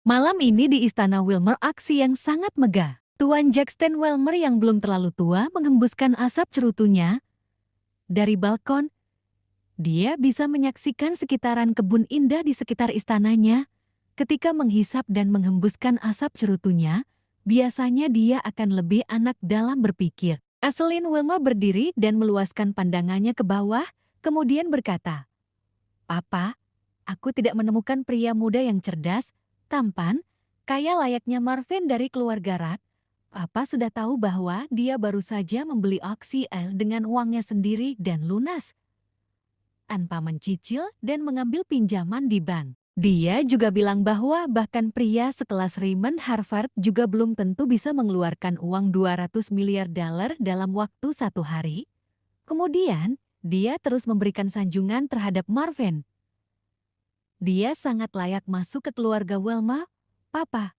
Malam ini di Istana Wilmer aksi yang sangat megah. Tuan Jackson Wilmer yang belum terlalu tua menghembuskan asap cerutunya. Dari balkon, dia bisa menyaksikan sekitaran kebun indah di sekitar istananya. Ketika menghisap dan menghembuskan asap cerutunya, biasanya dia akan lebih anak dalam berpikir. Aselin Wilmer berdiri dan meluaskan pandangannya ke bawah, kemudian berkata, "Papa, aku tidak menemukan pria muda yang cerdas, tampan, kaya layaknya Marvin dari keluarga Rat. Papa sudah tahu bahwa dia baru saja membeli Oxy L dengan uangnya sendiri dan lunas, tanpa mencicil dan mengambil pinjaman di bank. Dia juga bilang bahwa bahkan pria sekelas Raymond Harvard juga belum tentu bisa mengeluarkan uang 200 miliar dolar dalam waktu 1 hari. Kemudian, dia terus memberikan sanjungan terhadap Marvin. Dia sangat layak masuk ke keluarga Wilmer, Papa,"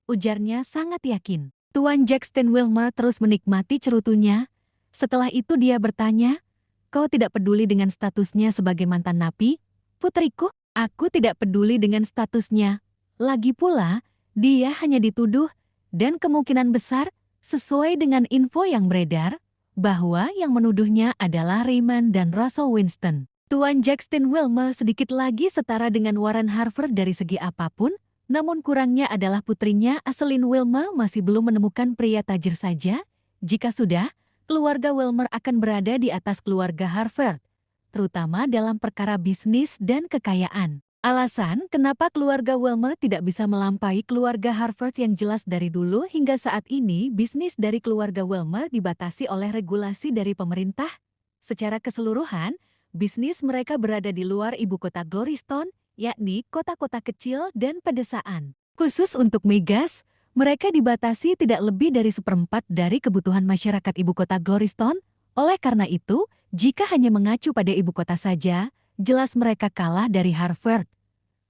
ujarnya sangat yakin. Tuan Jackson Wilmer terus menikmati cerutunya. Setelah itu dia bertanya, "Kau tidak peduli dengan statusnya sebagai mantan napi, putriku?" "Aku tidak peduli dengan statusnya. Lagi pula, dia hanya dituduh, dan kemungkinan besar, sesuai dengan info yang beredar, bahwa yang menuduhnya adalah Raymond dan Russell Winston." Tuan Jackson Wilmer sedikit lagi setara dengan Warren Harvard dari segi apapun, namun kurangnya adalah putrinya Aselin Wilmer masih belum menemukan pria tajir saja. Jika sudah, keluarga Wilmer akan berada di atas keluarga Harvard, terutama dalam perkara bisnis dan kekayaan. Alasan kenapa keluarga Wilmer tidak bisa melampaui keluarga Harvard yang jelas dari dulu hingga saat ini, bisnis dari keluarga Wilmer dibatasi oleh regulasi dari pemerintah. Secara keseluruhan, bisnis mereka berada di luar ibu kota Glorystone, yakni kota-kota kecil dan pedesaan. Khusus untuk migas, mereka dibatasi tidak lebih dari 1/4 dari kebutuhan masyarakat ibu kota Glorystone. Oleh karena itu, jika hanya mengacu pada ibu kota saja, jelas mereka kalah dari Harvard.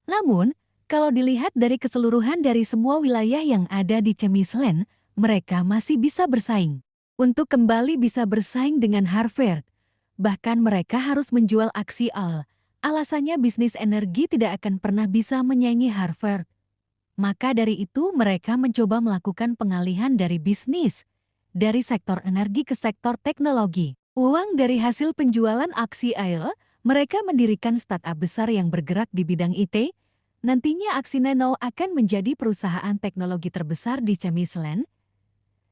Namun, kalau dilihat dari keseluruhan dari semua wilayah yang ada di Chemisland, mereka masih bisa bersaing. Untuk kembali bisa bersaing dengan Harvard, bahkan mereka harus menjual aksi AL. Alasannya bisnis energi tidak akan pernah bisa menyaingi Harvard. Maka dari itu mereka mencoba melakukan pengalihan dari bisnis, dari sektor energi ke sektor teknologi. Uang dari hasil penjualan aksi AL, mereka mendirikan startup besar yang bergerak di bidang IT. Nantinya aksi Nano akan menjadi perusahaan teknologi terbesar di Chemisland,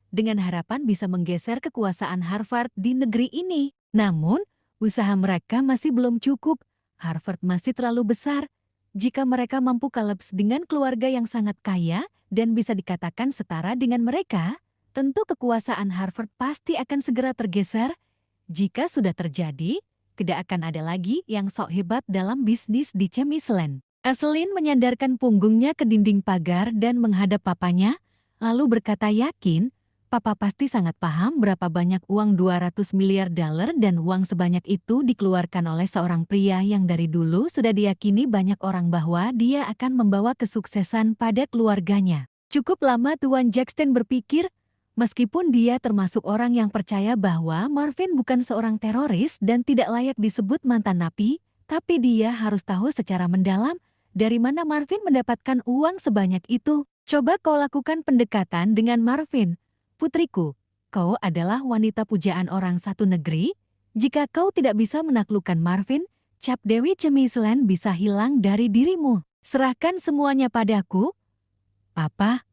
dengan harapan bisa menggeser kekuasaan Harvard di negeri ini. Namun, usaha mereka masih belum cukup. Harvard masih terlalu besar. Jika mereka mampu kolaps dengan keluarga yang sangat kaya dan bisa dikatakan setara dengan mereka, tentu kekuasaan Harvard pasti akan segera tergeser. Jika sudah terjadi, tidak akan ada lagi yang sok hebat dalam bisnis di Chemisland. Aselin menyandarkan punggungnya ke dinding pagar dan menghadap papanya, lalu berkata yakin, "Papa pasti sangat paham berapa banyak uang 200 miliar dolar dan uang sebanyak itu dikeluarkan oleh seorang pria yang dari dulu sudah diyakini banyak orang bahwa dia akan membawa kesuksesan pada keluarganya." Cukup lama Tuan Jackson berpikir, meskipun dia termasuk orang yang percaya bahwa Marvin bukan seorang teroris dan tidak layak disebut mantan napi, tapi dia harus tahu secara mendalam dari mana Marvin mendapatkan uang sebanyak itu. "Coba kau lakukan pendekatan dengan Marvin. Putriku, kau adalah wanita pujaan orang satu negeri. Jika kau tidak bisa menaklukkan Marvin, cap Dewi Chemisland bisa hilang dari dirimu. Serahkan semuanya padaku, Papa."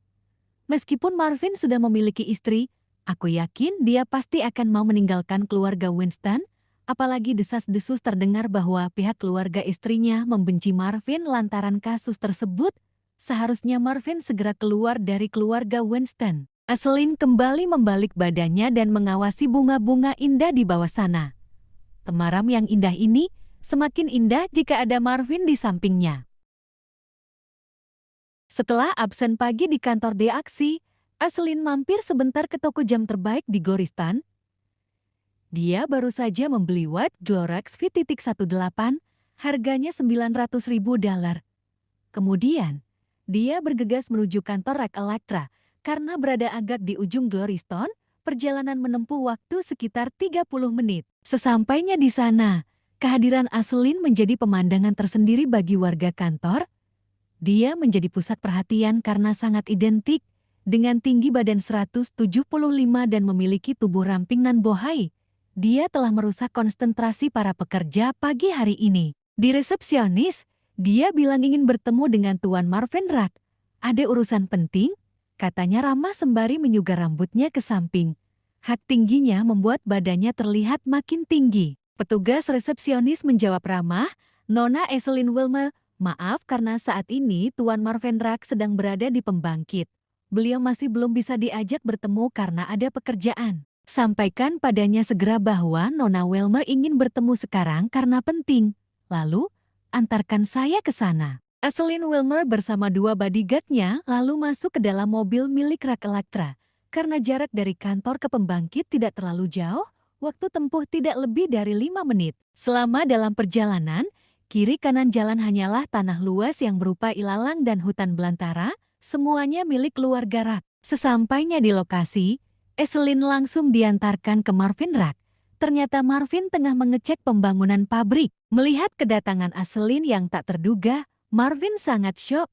Meskipun Marvin sudah memiliki istri, aku yakin dia pasti akan mau meninggalkan keluarga Winston, apalagi desas-desus terdengar bahwa pihak keluarga istrinya membenci Marvin lantaran kasus tersebut. Seharusnya Marvin segera keluar dari keluarga Winston. Aselin kembali membalik badannya dan mengawasi bunga-bunga indah di bawah sana. Temaram yang indah ini semakin indah jika ada Marvin di sampingnya. Setelah absen pagi di kantor Deaksi, Aselin mampir sebentar ke toko jam terbaik di Goristan. Dia baru saja membeli White Glorex V.18, harganya 900.000 dolar. Kemudian, dia bergegas menuju kantor Rek Electra. Karena berada agak di ujung Glorystone, perjalanan menempuh waktu sekitar 30 menit. Sesampainya di sana, kehadiran Aselin menjadi pemandangan tersendiri bagi warga kantor. Dia menjadi pusat perhatian karena sangat identik dengan tinggi badan 175 dan memiliki tubuh ramping nan bohai. Dia telah merusak konsentrasi para pekerja pagi hari ini. Di resepsionis, dia bilang ingin bertemu dengan Tuan Marvin Rack. Ada urusan penting, katanya ramah sembari menyugar rambutnya ke samping. Hak tingginya membuat badannya terlihat makin tinggi. Petugas resepsionis menjawab ramah, Nona Eselin Wilmer, maaf karena saat ini Tuan Marvin Rack sedang berada di pembangkit. Beliau masih belum bisa diajak bertemu karena ada pekerjaan. Sampaikan padanya segera bahwa Nona Wilmer ingin bertemu sekarang karena penting. Lalu, antarkan saya ke sana. Eselin Wilmer bersama dua bodyguard-nya lalu masuk ke dalam mobil milik Rack Electra. Karena jarak dari kantor ke pembangkit tidak terlalu jauh, waktu tempuh tidak lebih dari 5 menit. Selama dalam perjalanan, kiri kanan jalan hanyalah tanah luas yang berupa ilalang dan hutan belantara, semuanya milik keluarga Rack. Sesampainya di lokasi, Eselin langsung diantarkan ke Marvin Rack. Ternyata Marvin tengah mengecek pembangunan pabrik. Melihat kedatangan Eselin yang tak terduga, Marvin sangat syok.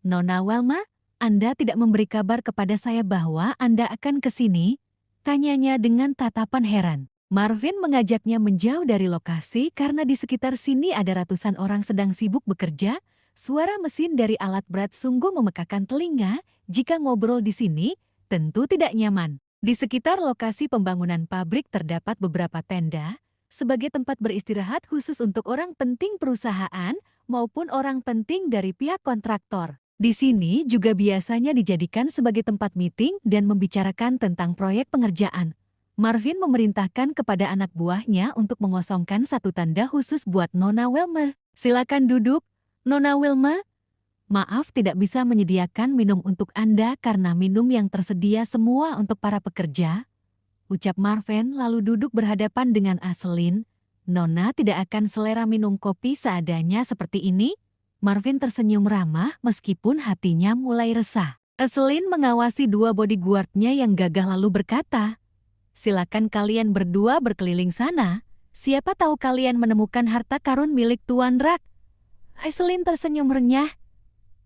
Nona Wilmer, Anda tidak memberi kabar kepada saya bahwa Anda akan ke sini? Tanyanya dengan tatapan heran. Marvin mengajaknya menjauh dari lokasi karena di sekitar sini ada ratusan orang sedang sibuk bekerja. Suara mesin dari alat berat sungguh memekakan telinga. Jika ngobrol di sini, tentu tidak nyaman. Di sekitar lokasi pembangunan pabrik terdapat beberapa tenda sebagai tempat beristirahat khusus untuk orang penting perusahaan maupun orang penting dari pihak kontraktor. Di sini juga biasanya dijadikan sebagai tempat meeting dan membicarakan tentang proyek pengerjaan. Marvin memerintahkan kepada anak buahnya untuk mengosongkan satu tenda khusus buat Nona Wilmer. Silakan duduk, Nona Wilmer. Maaf tidak bisa menyediakan minum untuk Anda karena minum yang tersedia semua untuk para pekerja. Ucap Marvin lalu duduk berhadapan dengan Eselin. Nona tidak akan selera minum kopi seadanya seperti ini? Marvin tersenyum ramah meskipun hatinya mulai resah. Eselin mengawasi dua bodyguard-nya yang gagah lalu berkata, silakan kalian berdua berkeliling sana. Siapa tahu kalian menemukan harta karun milik Tuan Rack. Eselin tersenyum renyah.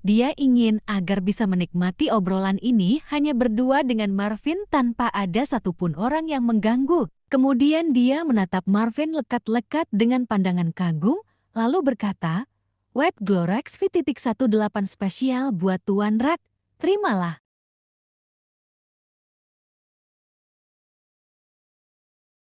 Dia ingin agar bisa menikmati obrolan ini hanya berdua dengan Marvin tanpa ada satupun orang yang mengganggu. Kemudian dia menatap Marvin lekat-lekat dengan pandangan kagum, lalu berkata, Wet Glorax V.18 spesial buat Tuan Rack, terimalah.